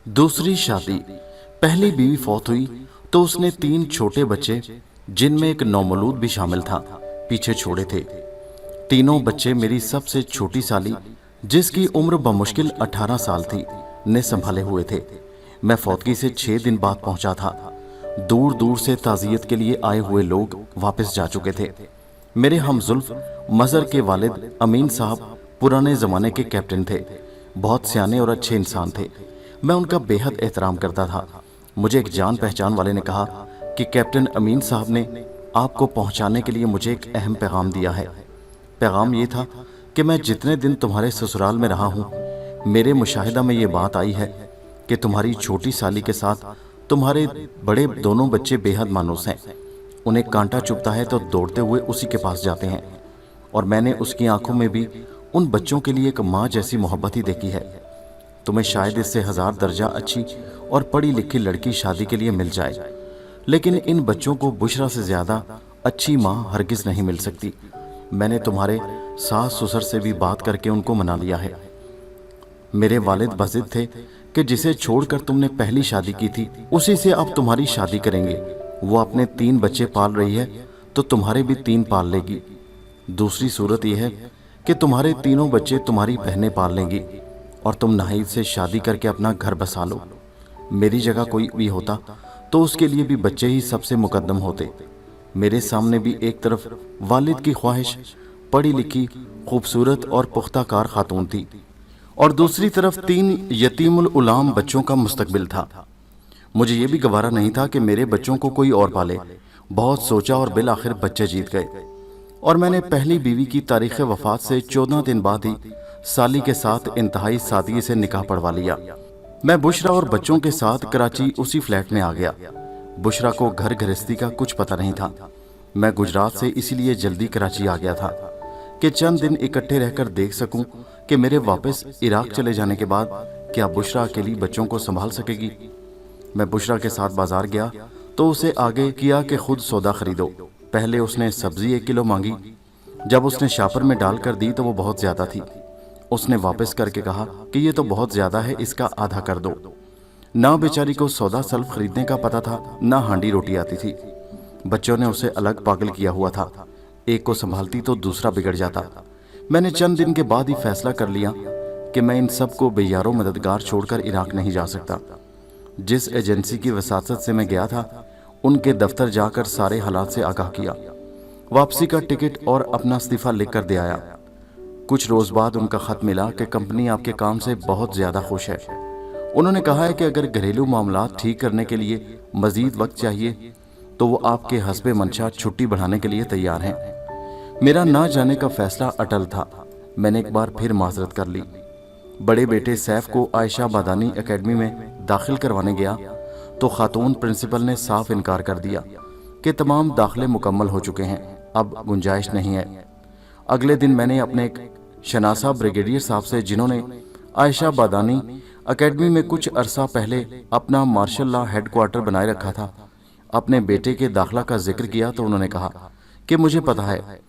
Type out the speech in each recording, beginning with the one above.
दूसरी शादी। पहली बीवी फौत हुई तो उसने 3 छोटे बच्चे, जिनमें एक नौमौलूद भी शामिल था, पीछे छोड़े थे। तीनों बच्चे मेरी सबसे छोटी साली, जिसकी उम्र बमुश्किल 18 साल थी, ने संभाले हुए थे। मैं फौतगी से 6 दिन बाद पहुंचा था। दूर दूर से ताज़ियत के लिए आए हुए लोग वापस जा चुके थे। मेरे हमजुल्फ मज़र के वालिद अमीन साहब पुराने ज़माने के कैप्टन थे। बहुत सियाने और अच्छे इंसान थे। मैं उनका बेहद एहतराम करता था। मुझे एक जान पहचान वाले ने कहा कि कैप्टन अमीन साहब ने आपको पहुंचाने के लिए मुझे एक अहम पैगाम दिया है। पैगाम ये था कि मैं जितने दिन तुम्हारे ससुराल में रहा हूँ, मेरे मुशाहिदा में ये बात आई है कि तुम्हारी छोटी साली के साथ तुम्हारे बड़े दोनों बच्चे बेहद मानूस हैं। उन्हें कांटा चुभता है तो दौड़ते हुए उसी के पास जाते हैं, और मैंने उसकी आंखों में भी उन बच्चों के लिए एक माँ जैसी मोहब्बत ही देखी है। तुम्हें शायद इससे 1000 दर्जा अच्छी और पढ़ी लिखी लड़की शादी के लिए मिल जाए, लेकिन इन बच्चों को बुशरा से ज़्यादा अच्छी माँ हरगिज़ नहीं मिल सकती। मैंने तुम्हारे सास ससुर से भी बात करके उनको मना लिया है। मेरे वालिद बज़िद थे कि जिसे छोड़कर तुमने पहली शादी की थी, उसी से अब तुम्हारी शादी करेंगे। वो अपने 3 बच्चे पाल रही है तो तुम्हारे भी 3 पाल लेगी। दूसरी सूरत यह है कि तुम्हारे तीनों बच्चे तुम्हारी बहनें पाल लेंगी और तुम नाहिद से शादी करके अपना घर बसा लो। मेरी जगह कोई भी होता तो उसके लिए भी बच्चे ही सबसे मुकद्दम होते। मेरे सामने भी एक तरफ वालिद की ख्वाहिश पढ़ी लिखी, खूबसूरत और पुख्ताकार खातून थी, और दूसरी तरफ 3 यतीमुल उलाम बच्चों का मुस्तकबिल था। मुझे ये भी गवारा नहीं था कि मेरे बच्चों को कोई और पाले। बहुत सोचा और बिल आखिर बच्चे जीत गए, और मैंने पहली बीवी की तारीख़ वफ़ात से 14 दिन बाद ही साली के साथ इंतहाई सादगी से निकाह पढ़वा लिया। मैं बुशरा और बच्चों के साथ कराची उसी फ्लैट में आ गया। बुशरा को घर गृहस्थी का कुछ पता नहीं था। मैं गुजरात से इसीलिए जल्दी कराची आ गया था कि चंद दिन इकट्ठे रहकर देख सकूं कि मेरे वापस इराक चले जाने के बाद क्या बुशरा अकेली बच्चों को संभाल सकेगी। मैं बुशरा के साथ बाजार गया तो उसे आगे किया कि खुद सौदा खरीदो। पहले उसने सब्जी 1 किलो मांगी। जब उसने शापर में डालकर दी तो वो बहुत ज़्यादा थी। उसने वापस करके कहा कि ये तो बहुत ज़्यादा है, इसका आधा कर दो। ना बेचारी को सौदा सल्फ खरीदने का पता था, ना हांडी रोटी आती थी। बच्चों ने उसे अलग पागल किया हुआ था। एक को संभालती तो दूसरा बिगड़ जाता। मैंने चंद दिन के बाद ही फैसला कर लिया कि मैं इन सब को बेयारो मददगार छोड़कर इराक नहीं जा सकता। जिस एजेंसी की वसासत से मैं गया था, उनके दफ्तर जाकर सारे हालात से आगाह किया, वापसी का टिकट और अपना इस्तीफ़ा लिख कर दे आया। कुछ रोज़ बाद उनका ख़त मिला कि कंपनी आपके काम से बहुत ज़्यादा खुश है। उन्होंने कहा है कि अगर घरेलू मामलात ठीक करने के लिए मज़ीद वक्त चाहिए तो वो आपके हस्बे मंशा छुट्टी बढ़ाने के लिए तैयार हैं। मेरा ना जाने का फ़ैसला अटल था। मैंने एक बार फिर माजरत कर ली। बड़े बेटे सैफ को आयशा बादानी एकेडमी में दाखिल करवाने गया तो खातून प्रिंसिपल ने साफ इनकार कर दिया कि तमाम दाखिले मुकम्मल हो चुके हैं, अब गुंजाइश नहीं है। अगले दिन मैंने अपने एक शनासा ब्रिगेडियर साहब से, जिन्होंने आयशा बादानी एकेडमी में कुछ अरसा पहले अपना मार्शल लॉ हेडक्वार्टर बनाए रखा था, अपने बेटे के दाखिला का जिक्र किया तो उन्होंने कहा कि मुझे पता है,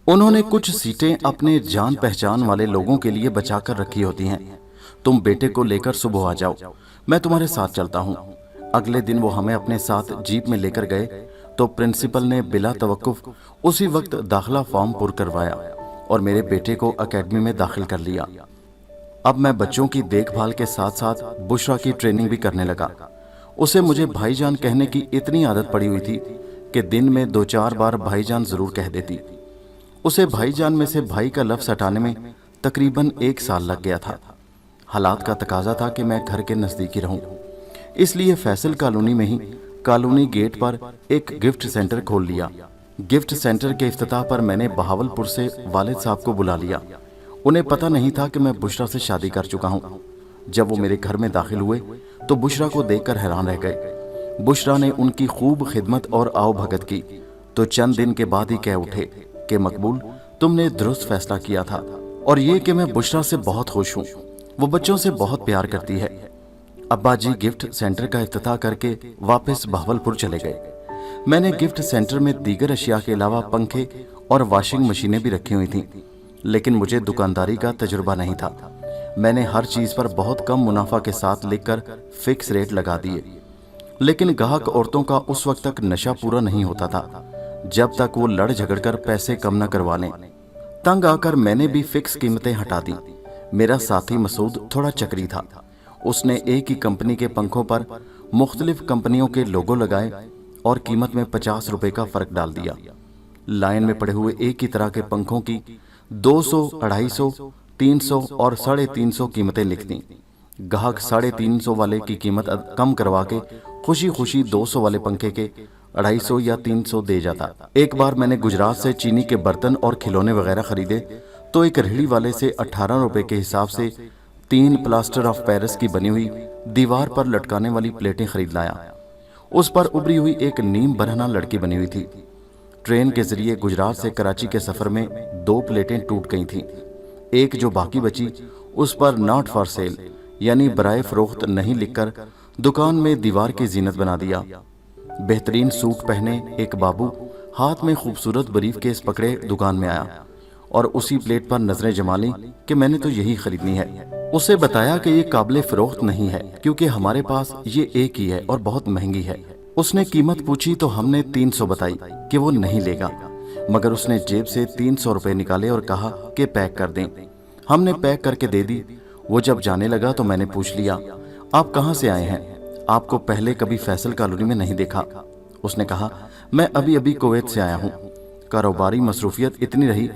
उन्होंने कुछ सीटें अपने जान पहचान वाले लोगों के लिए बचा कर रखी होती हैं। तुम बेटे को लेकर सुबह आ जाओ, मैं तुम्हारे साथ चलता हूँ। अगले दिन वो हमें अपने साथ जीप में लेकर गए तो प्रिंसिपल ने बिला तवक्कुफ उसी वक्त दाखिला फॉर्म पुर करवाया और मेरे बेटे को एकेडमी में दाखिल कर लिया। अब मैं बच्चों की देखभाल के साथ साथ बुशरा की ट्रेनिंग भी करने लगा। उसे मुझे भाईजान कहने की इतनी आदत पड़ी हुई थी कि दिन में 2-4 बार भाईजान ज़रूर कह देती। उसे भाईजान में से भाई का लफ्ज़ हटाने में तकरीबन 1 साल लग गया था। हालात का तकाजा था कि मैं घर के नज़दीकी रहूं, इसलिए फैसल कॉलोनी में ही कॉलोनी गेट पर एक गिफ्ट सेंटर खोल लिया। गिफ्ट सेंटर के इफ्तिताह पर मैंने बहावलपुर से वालिद साहब को बुला लिया। उन्हें पता नहीं था कि मैं बुशरा से शादी कर चुका हूँ। जब वो मेरे घर में दाखिल हुए तो बुशरा को देखकर हैरान रह गए। बुशरा ने उनकी खूब खिदमत और आओ भगत की तो चंद दिन के बाद ही कह उठे कि मकबूल, तुमने दुरुस्त फैसला किया था, और ये कि मैं बुशरा से बहुत खुश हूँ। वो बच्चों से बहुत प्यार करती है। अब्बा जी गिफ्ट सेंटर का इफ्तिताह करके वापस बहावलपुर चले गए। मैंने गिफ्ट सेंटर में दीगर अशिया के अलावा पंखे और वॉशिंग मशीनें भी रखी हुई थीं, लेकिन मुझे दुकानदारी का तजुर्बा नहीं था। میں نے ہر چیز پر بہت کم منافع کے ساتھ لکھ کر فکس ریٹ لگا دیے، لیکن گاہک عورتوں کا اس وقت تک نشہ پورا نہیں ہوتا تھا جب تک وہ لڑ جھگڑ کر پیسے کم نہ کروا لیں۔ تنگ آ کر میں نے بھی فکس قیمتیں ہٹا دی۔ میرا ساتھی مسعود تھوڑا چکری تھا، اس نے ایک ہی کمپنی کے پنکھوں پر مختلف کمپنیوں کے لوگو لگائے اور قیمت میں 50 روپے کا فرق ڈال دیا۔ لائن میں پڑے ہوئے ایک ہی طرح کے پنکھوں کی 200، 250، 300 اور 350 قیمتیں لکھ دیں۔ گاہک 350 والے کی قیمت کم کروا کے خوشی خوشی 200 والے پنکھے کے 250 یا 300 دے جاتا۔ ایک بار میں نے گجرات سے چینی کے برتن اور کھلونے وغیرہ خریدے تو ایک ریڑھی والے سے 18 روپے کے حساب سے 3 پلاسٹر آف پیرس کی بنی ہوئی دیوار پر لٹکانے والی پلیٹیں خرید لایا۔ اس پر ابری ہوئی ایک نیم برہنہ لڑکی بنی ہوئی تھی۔ ٹرین کے ذریعے گجرات سے کراچی کے سفر میں 2 پلیٹیں ٹوٹ گئی تھیں۔ ایک جو باقی بچی اس پر ناٹ فار سیل یعنی برائے فروخت نہیں لکھ کر دکان میں دیوار کی زینت بنا دیا۔ بہترین سوٹ پہنے ایک بابو ہاتھ میں خوبصورت بریف کیس پکڑے دکان میں آیا اور اسی پلیٹ پر نظریں جما لیں کہ میں نے تو یہی خریدنی ہے۔ اسے بتایا کہ یہ قابل فروخت نہیں ہے کیونکہ ہمارے پاس یہ ایک ہی ہے اور بہت مہنگی ہے۔ اس نے قیمت پوچھی تو ہم نے 300 بتائی کہ وہ نہیں لے گا، مگر اس نے جیب سے 300 روپے نکالے اور کہا کہ پیک کر دیں۔ ہم نے پیک کر کے دے دی۔ وہ جب جانے لگا تو میں نے پوچھ لیا، آپ کہاں سے آئے ہیں؟ آپ کو پہلے کبھی فیصل کالونی میں نہیں دیکھا۔ اس نے کہا، میں ابھی کویت سے آیا ہوں۔ کاروباری مصروفیت اتنی رہی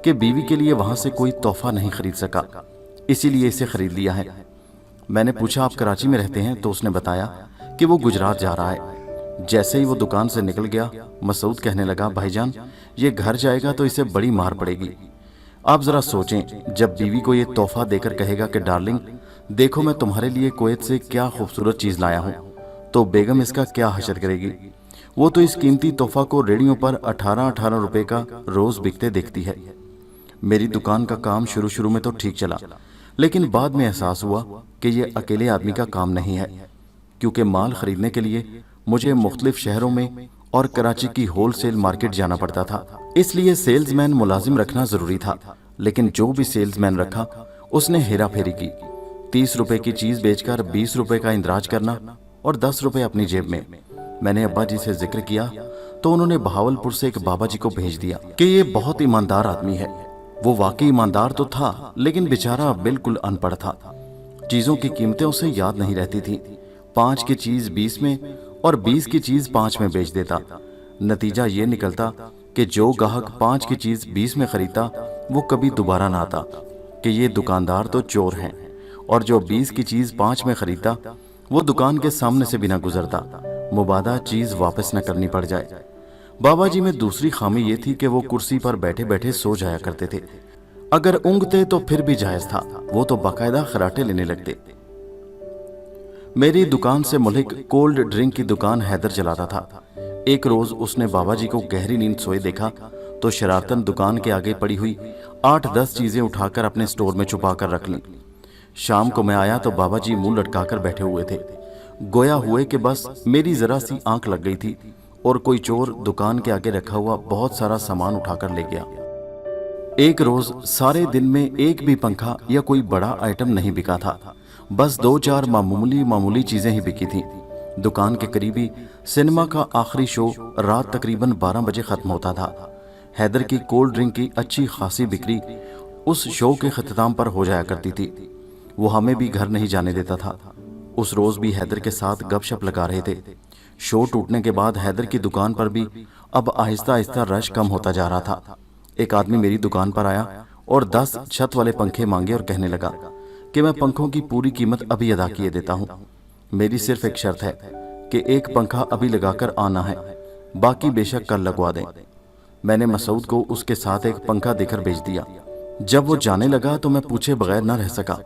کہ بیوی کے لیے وہاں سے کوئی تحفہ نہیں خرید سکا، اسی لیے اسے خرید لیا ہے۔ میں نے پوچھا، آپ کراچی میں رہتے ہیں؟ تو اس نے بتایا کہ وہ گجرات جا رہا ہے۔ جیسے ہی وہ دکان سے نکل گیا، مسعود کہنے لگا، بھائی جان یہ گھر جائے گا تو اسے بڑی مار پڑے گی۔ آپ ذرا سوچیں، جب بیوی کو یہ تحفہ دے کر کہے گا کہ ڈارلنگ دیکھو میں تمہارے لیے کویت سے کیا خوبصورت چیز لایا ہوں، تو بیگم اس کا کیا حشر کرے گی؟ وہ تو اس قیمتی تحفہ کو ریڑیوں پر 18 روپے کا روز بکتے دیکھتی ہے۔ میری دکان کا کام شروع میں تو ٹھیک چلا، لیکن بعد میں احساس ہوا کہ یہ اکیلے آدمی کا کام نہیں ہے، کیونکہ مال خریدنے کے لیے مجھے مختلف شہروں میں اور کراچی کی ہول سیل مارکیٹ جانا پڑتا تھا۔ اس لیے سیلز مین ملازم رکھنا ضروری تھا، لیکن جو بھی سیلز مین رکھا اس نے ہیرا پھیری کی۔ 30 روپے کی چیز بیچ کر 20 روپے کا اندراج کرنا اور 10 روپے اپنی جیب میں۔ میں نے ابا جی سے ذکر کیا تو انہوں نے بہاولپور سے ایک بابا جی کو بھیج دیا کہ یہ بہت ایماندار آدمی ہے۔ وہ واقعی ایماندار تو تھا، لیکن بیچارہ بالکل ان پڑھ تھا۔ چیزوں کی قیمتیں اسے یاد نہیں رہتی تھی۔ 5 کی چیز 20 میں اور 20 کی چیز 5 میں بیچ دیتا۔ نتیجہ یہ نکلتا کہ جو گاہک 5 کی چیز 20 میں خریدتا وہ کبھی دوبارہ نہ آتا کہ یہ دکاندار تو چور ہیں، اور جو 20 کی چیز 5 میں خریدتا وہ دکان کے سامنے سے بھی نہ گزرتا، مبادا چیز واپس نہ کرنی پڑ جائے۔ بابا جی میں دوسری خامی یہ تھی کہ وہ کرسی پر بیٹھے بیٹھے سو جایا کرتے تھے۔ اگر اونگتے تو پھر بھی جائز تھا، وہ تو باقاعدہ خراٹے لینے لگتے۔ میری دکان سے ملک کولڈ ڈرنک کی دکان حیدر چلاتا تھا۔ ایک روز اس نے بابا جی کو گہری نیند سوئے دیکھا تو شرارتن دکان کے آگے پڑی ہوئی 8-10 چیزیں اٹھا کر اپنے سٹور میں چھپا کر رکھ لیں۔ شام کو میں آیا تو بابا جی منہ لٹکا کر بیٹھے ہوئے تھے، گویا ہوئے کہ بس میری ذرا سی آنکھ لگ گئی تھی اور کوئی چور دکان کے آگے رکھا ہوا بہت سارا سامان اٹھا کر لے گیا۔ ایک روز سارے دن میں ایک بھی پنکھا یا کوئی بڑا آئٹم نہیں بکا تھا، بس 2-4 معمولی چیزیں ہی بکی تھیں۔ دکان کے قریبی سنیما کا آخری شو رات تقریباً 12 بجے ختم ہوتا تھا۔ حیدر کی کولڈ ڈرنک کی اچھی خاصی بکری اس شو کے اختتام پر ہو جایا کرتی تھی۔ وہ ہمیں بھی گھر نہیں جانے دیتا تھا۔ اس روز بھی حیدر کے ساتھ گپ شپ لگا رہے تھے۔ شو ٹوٹنے کے بعد حیدر کی دکان پر بھی اب آہستہ آہستہ رش کم ہوتا جا رہا تھا۔ ایک آدمی میری دکان پر آیا اور 10 چھت والے پنکھے مانگے اور کہنے لگا کہ میں پنکھوں کی پوری قیمت ابھی ادا کیے دیتا ہوں، میری صرف ایک شرط ہے کہ ایک پنکھا ابھی لگا کر آنا ہے، باقی بے شک کل لگوا دیں۔ میں نے مسعود کو اس کے ساتھ ایک پنکھا دے کر بھیج دیا۔ جب وہ جانے لگا تو میں پوچھے بغیر نہ رہ سکا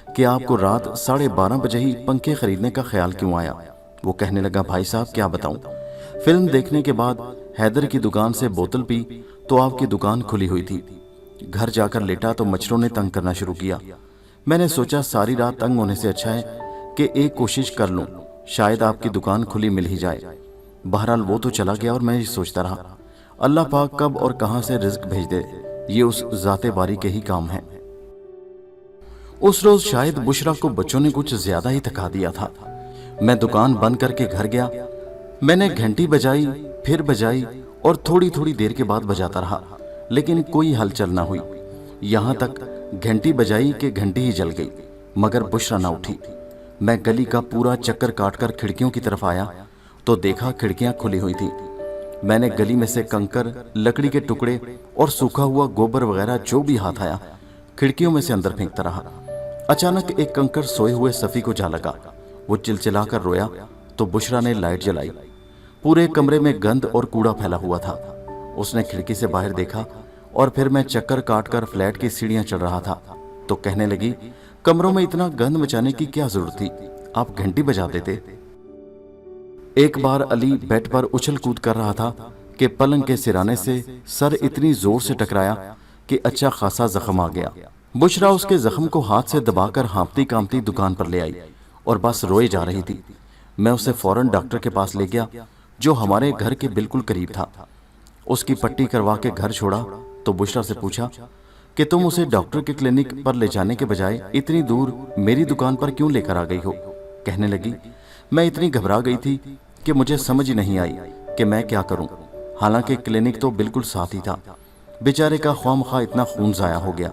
کہ آپ کو رات 12:30 بجے ہی پنکھے خریدنے کا خیال کیوں آیا؟ وہ کہنے لگا، بھائی صاحب کیا بتاؤں، فلم دیکھنے کے بعد حیدر کی دکان سے بوتل پی تو آپ کی دکان کھلی ہوئی تھی۔ گھر جا کر لیٹا تو مچھروں نے تنگ کرنا شروع کیا۔ میں نے سوچا ساری رات تنگ ہونے سے اچھا ہے کہ ایک کوشش کر لوں، شاید آپ کی دکان کھلی مل ہی جائے۔ بہرحال وہ تو چلا گیا اور میں یہ سوچتا رہا، اللہ پاک کب اور کہاں سے رزق بھیج دے، یہ اس ذات باری کے ہی کام ہے۔ उस रोज शायद बुशरा को बच्चों ने कुछ ज्यादा ही थका दिया था। मैं दुकान बंद करके घर गया। मैंने घंटी बजाई, फिर बजाई और थोड़ी थोड़ी देर के बाद बजाता रहा, लेकिन कोई हलचल ना हुई। यहां तक घंटी बजाई कि घंटी ही जल गई, मगर बुशरा ना उठी। मैं गली का पूरा चक्कर काटकर खिड़कियों की तरफ आया तो देखा खिड़कियां खुली हुई थी। मैंने गली में से कंकर, लकड़ी के टुकड़े और सूखा हुआ गोबर वगैरह जो भी हाथ आया खिड़कियों में से अंदर फेंकता रहा। अचानक एक कंकर सोए हुए सफ़ी को जा लगा। वो चिलचिलाकर रोया तो बुशरा ने लाइट जलाई। पूरे कमरे में गंद और कूड़ा फैला हुआ था। उसने खिड़की से बाहर देखा और फिर मैं चक्कर काटकर फ्लैट की सीढ़ियां चढ़ रहा था तो कहने लगी, कमरों में इतना गंद मचाने की क्या जरूरत थी, आप घंटी बजा देते। एक बार अली बेड पर उछल कूद कर रहा था कि पलंग के सिराने से सर इतनी जोर से टकराया कि अच्छा खासा जख्म आ गया। बुशरा उसके जख्म को हाथ से दबाकर हाँफती कांपती दुकान पर ले आई और बस रोए जा रही थी। मैं उसे फौरन डॉक्टर के पास ले गया जो हमारे घर के बिल्कुल करीब था। उसकी पट्टी करवा के घर छोड़ा तो बुशरा से पूछा कि तुम उसे डॉक्टर के क्लिनिक पर ले जाने के बजाय इतनी दूर मेरी दुकान पर क्यों लेकर आ गई हो। कहने लगी, मैं इतनी घबरा गई थी कि मुझे समझ ही नहीं आई कि मैं क्या करूं। हालांकि क्लिनिक तो बिल्कुल साथ ही था। बेचारे का ख्वामखा इतना खून जाया हो गया।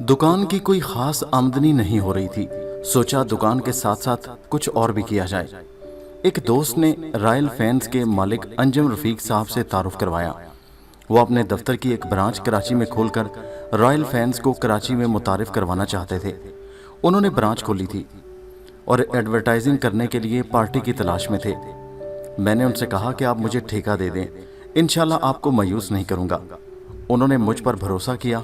दुकान की कोई खास आमदनी नहीं हो रही थी। सोचा दुकान के साथ साथ कुछ और भी किया जाए। एक दोस्त ने रॉयल फैंस के मालिक अंजुम रफीक साहब से तारुफ करवाया। वो अपने दफ्तर की एक ब्रांच कराची में खोलकर रॉयल फैंस को कराची में मुतारिफ करवाना चाहते थे। उन्होंने ब्रांच खोली थी और एडवर्टाइजिंग करने के लिए पार्टी की तलाश में थे। मैंने उनसे कहा कि आप मुझे ठेका दे दें, इंशाल्लाह आपको मायूस नहीं करूंगा। उन्होंने मुझ पर भरोसा किया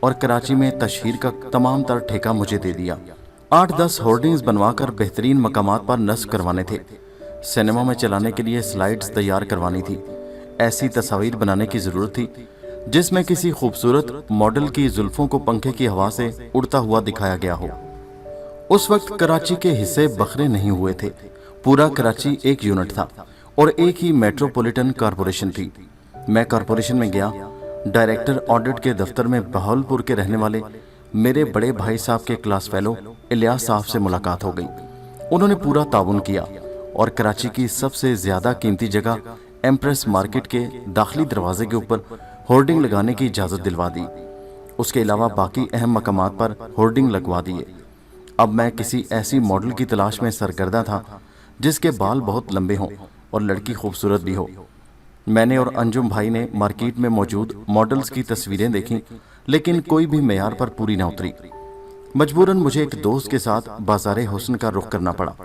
और कराची में तशहीर का तमाम तर ठेका मुझे दे दिया। 8-10 होर्डिंग्स बनवाकर बेहतरीन मकामात पर नस्ब करवाने थे। सिनेमा में चलाने के लिए स्लाइड्स तैयार करवानी थी। ऐसी तस्वीर बनाने की जरूरत थी जिसमें किसी खूबसूरत मॉडल की जुल्फों को पंखे की हवा से उड़ता हुआ दिखाया गया हो। उस वक्त कराची के हिस्से बखरे नहीं हुए थे। पूरा कराची एक यूनिट था और एक ही मेट्रोपॉलिटन कॉरपोरेशन थी। मैं कॉरपोरेशन में गया। डायरेक्टर ऑडिट के दफ्तर में बहावलपुर के रहने वाले मेरे बड़े भाई साहब के क्लास फेलो इलियास साहब से मुलाकात हो गई। उन्होंने पूरा ताउन किया और कराची की सबसे ज्यादा कीमती जगह एम्प्रेस मार्केट के दाखिली दरवाजे के ऊपर होर्डिंग लगाने की इजाजत दिलवा दी। उसके अलावा बाकी अहम मकामात पर होर्डिंग लगवा दिए। अब मैं किसी ऐसी मॉडल की तलाश में सरगर्दा था जिसके बाल बहुत लंबे हों और लड़की खूबसूरत भी हो। मैंने और अंजुम भाई ने मार्केट में मौजूद मॉडल्स की तस्वीरें देखी, लेकिन कोई भी मेयार पर पूरी न उतरी। मजबूरन मुझे एक दोस्त के साथ बाजार हुस्न का रुख करना पड़ा।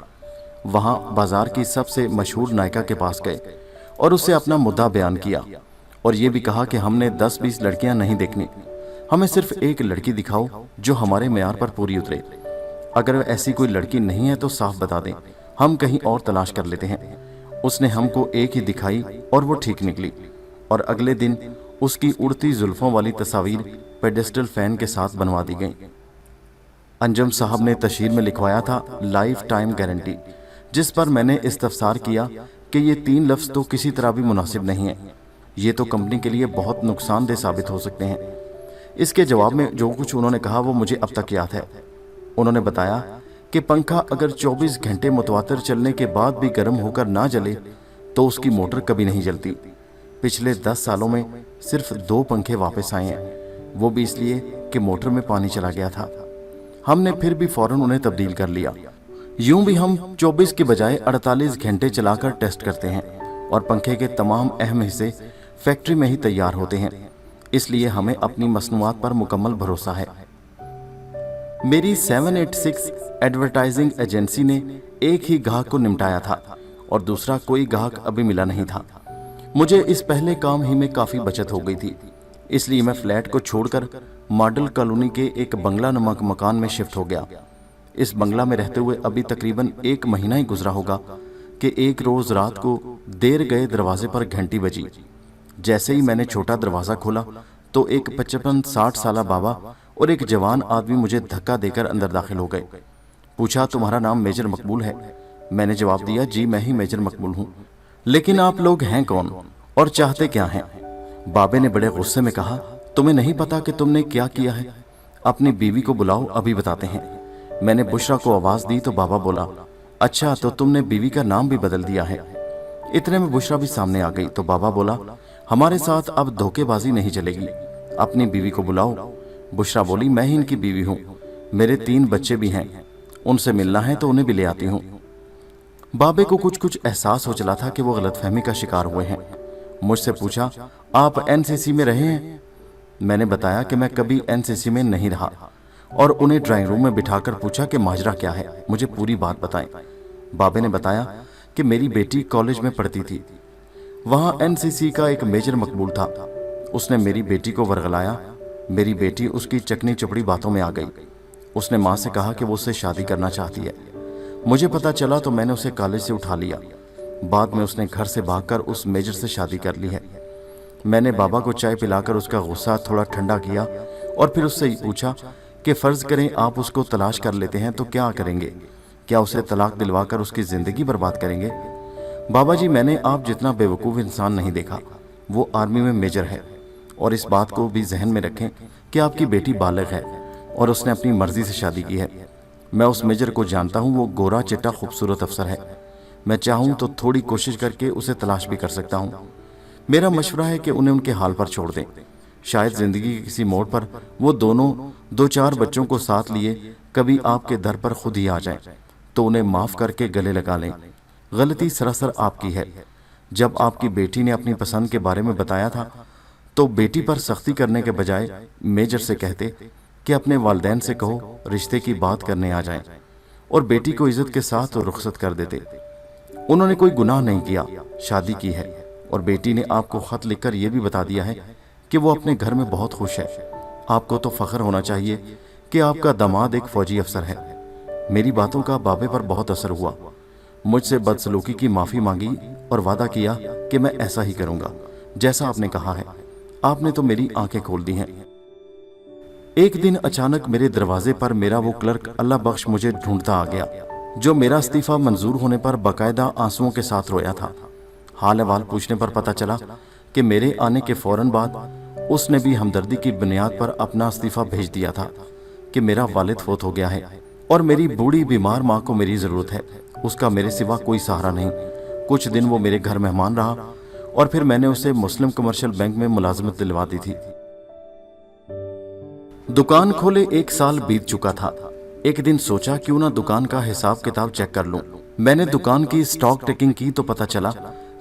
वहां बाजार की सबसे मशहूर नायिका के पास गए और उससे अपना मुद्दा बयान किया और ये भी कहा कि हमने 10-20 लड़कियां नहीं देखनी, हमें सिर्फ एक लड़की दिखाओ जो हमारे मेयार पर पूरी उतरे। अगर ऐसी कोई लड़की नहीं है तो साफ बता दें, हम कहीं और तलाश कर लेते हैं। उसने हमको एक ही दिखाई और वो ठीक निकली और अगले दिन उसकी उड़ती जुल्फों वाली तस्वीर पेडेस्टल फैन के साथ बनवा दी गई। अंजुम साहब ने तशहीर में लिखवाया था लाइफ टाइम गारंटी, जिस पर मैंने इस्तफसार किया कि ये 3 लफ्ज़ तो किसी तरह भी मुनासिब नहीं है, ये तो कंपनी के लिए बहुत नुकसानदेह साबित हो सकते हैं। इसके जवाब में जो कुछ उन्होंने कहा वो मुझे अब तक याद है। उन्होंने बताया कि पंखा अगर 24 घंटे मुतवातर चलने के बाद भी गर्म होकर ना जले तो उसकी मोटर कभी नहीं जलती। पिछले 10 सालों में सिर्फ 2 पंखे वापस आए हैं, वो भी इसलिए कि मोटर में पानी चला गया था। हमने फिर भी फौरन उन्हें तब्दील कर लिया। यूं भी हम 24 के बजाय 48 घंटे चलाकर टेस्ट करते हैं और पंखे के तमाम अहम हिस्से फैक्ट्री में ही तैयार होते हैं, इसलिए हमें अपनी मसनूआत पर मुकम्मल भरोसा है। मेरी 786 एडवर्टाइजिंग एजेंसी ने एक ही ग्राहक को निपटाया था और दूसरा कोई ग्राहक अभी मिला नहीं था। मुझे इस पहले काम ही में काफ़ी बचत हो गई थी, इसलिए मैं फ्लैट को छोड़कर मॉडल कॉलोनी के एक बंगला नमक मकान में शिफ्ट हो गया। इस बंगला में रहते हुए अभी तकरीबन 1 महीना ही गुजरा होगा कि एक रोज़ रात को देर गए दरवाजे पर घंटी बजी। जैसे ही मैंने छोटा दरवाज़ा खोला तो एक 55-60 साल बाबा और एक जवान आदमी मुझे धक्का देकर अंदर दाखिल हो गए। पूछा, तुम्हारा नाम मेजर मकबूल है? मैंने जवाब दिया, जी मैं ही मेजर मकबूल हूँ, लेकिन आप लोग हैं कौन और चाहते क्या हैं? बाबे ने बड़े गुस्से में कहा, तुम्हें नहीं पता कि तुमने क्या किया है? اپنی بیوی کو بلاؤ، ابھی بتاتے ہیں۔ میں نے بشرا کو آواز دی تو بابا بولا اچھا تو تم نے بیوی کا نام بھی بدل دیا ہے۔ اتنے میں بشرا بھی سامنے آ گئی تو بابا بولا ہمارے ساتھ اب دھوکے بازی نہیں چلے گی، اپنی بیوی کو بلاؤ۔ بشرا بولی میں ہی ان کی بیوی ہوں، میرے 3 بچے بھی ہیں، ان سے ملنا ہے تو انہیں بھی لے آتی ہوں۔ بابے کو کچھ احساس ہو چلا تھا کہ وہ غلط فہمی کا شکار ہوئے ہیں۔ مجھ سے پوچھا آپ NCC میں رہے ہیں؟ میں نے بتایا کہ میں کبھی NCC میں نہیں رہا اور انہیں ڈرائنگ روم میں بٹھا کر پوچھا کہ ماجرا کیا ہے، مجھے پوری بات بتائیں۔ بابے نے بتایا کہ میری بیٹی کالج میں پڑھتی تھی، وہاں NCC کا ایک میجر مقبول تھا، اس نے میری بیٹی کو ورغلایا، میری بیٹی اس کی چکنی چپڑی باتوں میں آ گئی، اس نے ماں سے کہا کہ وہ اس سے شادی کرنا چاہتی ہے۔ مجھے پتا چلا تو میں نے اسے کالج سے اٹھا لیا، بعد میں اس نے گھر سے بھاگ کر اس میجر سے شادی کر لی ہے۔ میں نے بابا کو چائے پلا کر اس کا غصہ تھوڑا ٹھنڈا کیا اور پھر اس سے پوچھا کہ فرض کریں آپ اس کو تلاش کر لیتے ہیں تو کیا کریں گے؟ کیا اسے طلاق دلوا کر اس کی زندگی برباد کریں گے؟ بابا جی میں نے آپ جتنا بے وقوف انسان نہیں دیکھا، وہ آرمی میں میجر ہے، اور اس بات کو بھی ذہن میں رکھیں کہ آپ کی بیٹی بالغ ہے اور اس نے اپنی مرضی سے شادی کی ہے۔ میں اس میجر کو جانتا ہوں، وہ گورا چٹا خوبصورت افسر ہے، میں چاہوں تو تھوڑی کوشش کر کے اسے تلاش بھی کر سکتا ہوں۔ میرا مشورہ ہے کہ انہیں ان کے حال پر چھوڑ دیں، شاید زندگی کے کسی موڑ پر وہ دونوں 2-4 بچوں کو ساتھ لیے کبھی آپ کے در پر خود ہی آ جائیں تو انہیں معاف کر کے گلے لگا لیں۔ غلطی سراسر آپ کی ہے۔ جب آپ کی بیٹی نے اپنی پسند کے بارے میں بتایا تھا تو بیٹی پر سختی کرنے کے بجائے میجر سے کہتے کہ اپنے والدین سے کہو رشتے کی بات کرنے آ جائیں اور بیٹی کو عزت کے ساتھ رخصت کر دیتے۔ انہوں نے کوئی گناہ نہیں کیا، شادی کی ہے، اور بیٹی نے آپ کو خط لکھ کر یہ بھی بتا دیا ہے کہ وہ اپنے گھر میں بہت خوش ہے۔ آپ کو تو فخر ہونا چاہیے کہ آپ کا داماد ایک فوجی افسر ہے۔ میری باتوں کا بابے پر بہت اثر ہوا، مجھ سے بدسلوکی کی معافی مانگی اور وعدہ کیا کہ میں ایسا ہی کروں گا جیسا آپ نے کہا ہے۔ آپ نے تو میری آنکھیں کھول دی ہیں۔ ایک دن اچانک میرے دروازے پر میرا وہ کلرک اللہ بخش مجھے ڈھونڈتا آ گیا جو میرا استعفیٰ منظور ہونے پر باقاعدہ آنسوؤں کے ساتھ رویا تھا۔ حال احوال پوچھنے پر پتا چلا کہ میرے آنے کے فوراً بعد اس نے بھی ہمدردی کی بنیاد پر اپنا استعفیٰ بھیج دیا تھا کہ میرا والد فوت ہو گیا ہے اور میری بوڑھی بیمار ماں کو میری ضرورت ہے، اس کا میرے سوا کوئی سہارا نہیں۔ کچھ دن وہ میرے گھر مہمان رہا اور پھر میں نے اسے مسلم کمرشل بینک میں ملازمت دلوا دی تھی۔ دکان کھولے 1 سال بیت چکا تھا۔ ایک دن سوچا کیوں نہ دکان کا حساب کتاب چیک کر لوں۔ میں نے دکان کی سٹاک ٹیکنگ کی تو پتا چلا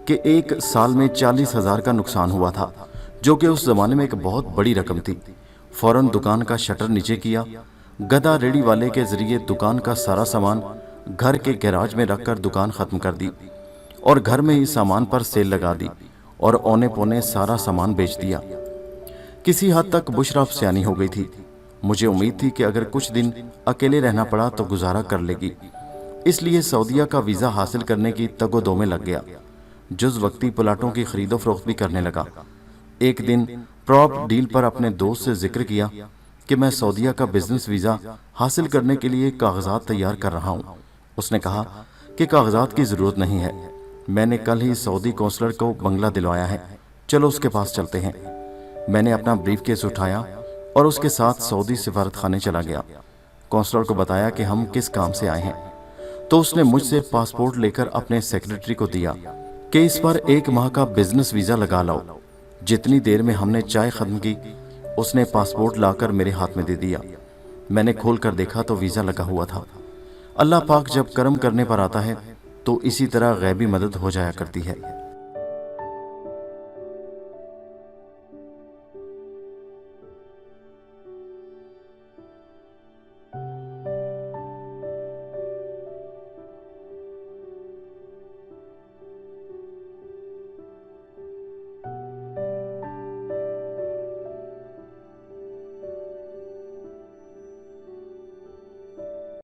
کہ 1 سال میں 40,000 کا نقصان ہوا تھا، جو کہ اس زمانے میں ایک بہت بڑی رقم تھی۔ فوراً دکان کا شٹر نیچے کیا، گدا ریڑی والے کے ذریعے دکان کا سارا سامان گھر کے گیراج میں رکھ کر دکان ختم کر دی اور گھر میں ہی سامان پر سیل لگا دی اور اونے پونے سارا سامان بیچ دیا۔ کسی حد تک بشرا سیانی ہو گئی تھی۔ مجھے امید تھی کہ اگر کچھ دن اکیلے رہنا پڑا تو گزارا کر لے گی، اس لیے سعودیہ کا ویزا حاصل کرنے کی تگ و دو میں لگ گیا، جز وقتی پلاٹوں کی خرید و فروخت بھی کرنے لگا۔ ایک دن پراپ ڈیل پر اپنے دوست سے ذکر کیا کہ میں سعودیہ کا بزنس ویزا حاصل کرنے کے لیے کاغذات تیار کر رہا ہوں۔ اس نے کہا کہ کاغذات کی ضرورت نہیں ہے، میں نے کل ہی سعودی کونسلر کو بنگلہ دلوایا ہے، چلو اس کے پاس چلتے ہیں۔ میں نے اپنا بریف کیس اٹھایا اور اس کے ساتھ سعودی سفارت خانے چلا گیا۔ کونسلر کو بتایا کہ ہم کس کام سے آئے ہیں، تو اس نے مجھ سے پاسپورٹ لے کر اپنے سیکرٹری کو دیا کہ اس پر 1 ماہ کا بزنس ویزا لگا لاؤ۔ جتنی دیر میں ہم نے چائے ختم کی، اس نے پاسپورٹ لا کر میرے ہاتھ میں دے دیا۔ میں نے کھول کر دیکھا تو ویزا لگا ہوا تھا۔ اللہ پاک جب کرم کرنے پر آتا ہے تو اسی طرح غیبی مدد ہو جایا کرتی ہے۔